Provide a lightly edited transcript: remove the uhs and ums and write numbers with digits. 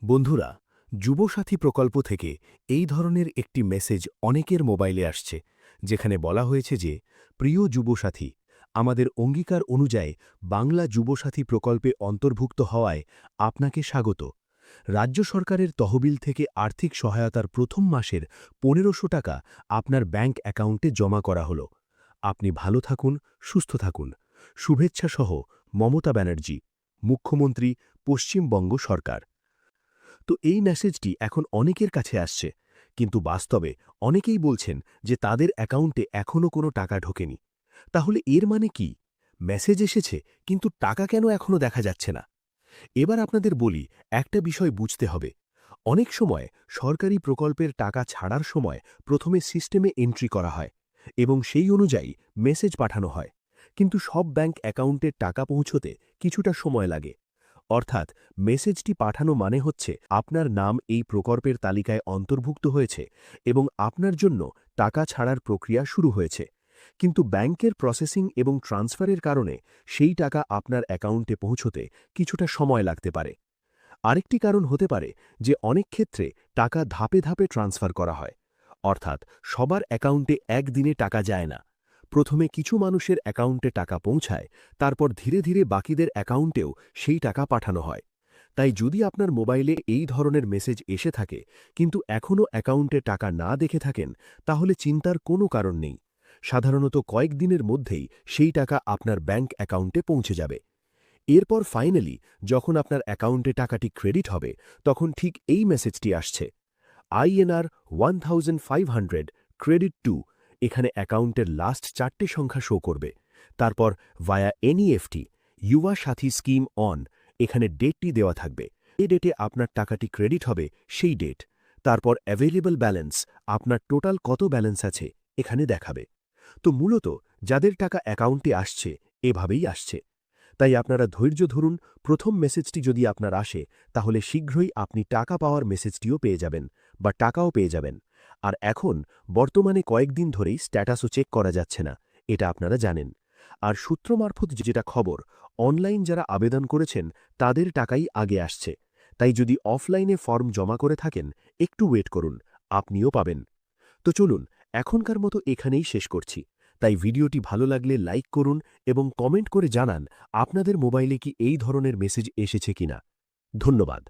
বন্ধুরা, যুবসাথী প্রকল্প থেকে এই ধরনের একটি মেসেজ অনেকের মোবাইলে আসছে, যেখানে বলা হয়েছে যে, প্রিয় যুবসাথী, আমাদের অঙ্গীকার অনুযায়ী বাংলা যুবসাথী প্রকল্পে অন্তর্ভুক্ত হওয়ায় আপনাকে স্বাগত। রাজ্য সরকারের তহবিল থেকে আর্থিক সহায়তার প্রথম মাসের ১৫০০ টাকা আপনার ব্যাংক অ্যাকাউন্টে জমা করা হল। আপনি ভালো থাকুন, সুস্থ থাকুন। শুভেচ্ছাসহ মমতা ব্যানার্জি, মুখ্যমন্ত্রী, পশ্চিমবঙ্গ সরকার। তো এই মেসেজটি এখন অনেকের কাছে আসছে, কিন্তু বাস্তবে অনেকেই বলছেন যে তাদের অ্যাকাউন্টে এখনও কোনো টাকা ঢোকেনি। তাহলে এর মানে কি? মেসেজ এসেছে, কিন্তু টাকা কেন এখনও দেখা যাচ্ছে না? এবার আপনাদের বলি, একটা বিষয় বুঝতে হবে। অনেক সময় সরকারি প্রকল্পের টাকা ছাড়ার সময় প্রথমে সিস্টেমে এন্ট্রি করা হয় এবং সেই অনুযায়ী মেসেজ পাঠানো হয়। কিন্তু সব ব্যাংক অ্যাকাউন্টের টাকা পৌঁছতে কিছুটা সময় লাগে। অর্থাৎ মেসেজটি পাঠানো মানে হচ্ছে আপনার নাম এই প্রকল্পের তালিকায় অন্তর্ভুক্ত হয়েছে এবং আপনার জন্য টাকা ছাড়ার প্রক্রিয়া শুরু হয়েছে। কিন্তু ব্যাংকের প্রসেসিং এবং ট্রান্সফারের কারণে সেই টাকা আপনার অ্যাকাউন্টে পৌঁছতে কিছুটা সময় লাগতে পারে। আরেকটি কারণ হতে পারে যে অনেক ক্ষেত্রে টাকা ধাপে ধাপে ট্রান্সফার করা হয়। অর্থাৎ সবার অ্যাকাউন্টে একদিনে টাকা যায় না। প্রথমে কিছু মানুষের অ্যাকাউন্টে টাকা পৌঁছায়, তারপর ধীরে ধীরে বাকিদের অ্যাকাউন্টেও সেই টাকা পাঠানো হয়। তাই যদি আপনার মোবাইলে এই ধরনের মেসেজ এসে থাকে, কিন্তু এখনও অ্যাকাউন্টে টাকা না দেখে থাকেন, তাহলে চিন্তার কোনো কারণ নেই। সাধারণত কয়েকদিনের মধ্যেই সেই টাকা আপনার ব্যাংক অ্যাকাউন্টে পৌঁছে যাবে। এরপর ফাইনালি যখন আপনার অ্যাকাউন্টে টাকাটি ক্রেডিট হবে, তখন ঠিক এই মেসেজটি আসছে, INR 1500 ক্রেডিট টু। এখানে অ্যাকাউন্টের লাস্ট ৪টে সংখ্যা শো করবে। তারপর ভায়া NEFT, ইউবা সাথী স্কিম অন, এখানে ডেটটি দেওয়া থাকবে। এ ডেটে আপনার টাকাটি ক্রেডিট হবে সেই ডেট। তারপর অ্যাভেলেবল ব্যালেন্স, আপনার টোটাল কত ব্যালেন্স আছে এখানে দেখাবে। তো মূলত যাদের টাকা অ্যাকাউন্টে আসছে, এভাবেই আসছে। তাই আপনারা ধৈর্য ধরুন। প্রথম মেসেজটি যদি আপনার আসে, তাহলে শীঘ্রই আপনি টাকা পাওয়ার মেসেজটিও পেয়ে যাবেন বা টাকাও পেয়ে যাবেন। আর এখন বর্তমানে কয়েকদিন ধরেই স্ট্যাটাসও চেক করা যাচ্ছে না, এটা আপনারা জানেন। আর সূত্র মারফত যেটা খবর, অনলাইন যারা আবেদন করেছেন তাদের টাকাই আগে আসছে। তাই যদি অফলাইনে ফর্ম জমা করে থাকেন, একটু ওয়েট করুন, আপনিও পাবেন। তো চলুন, এখনকার মতো এখানেই শেষ করছি। তাই ভিডিওটি ভালো লাগলে লাইক করুন এবং কমেন্ট করে জানান আপনাদের মোবাইলে কি এই ধরনের মেসেজ এসেছে কিনা। ধন্যবাদ।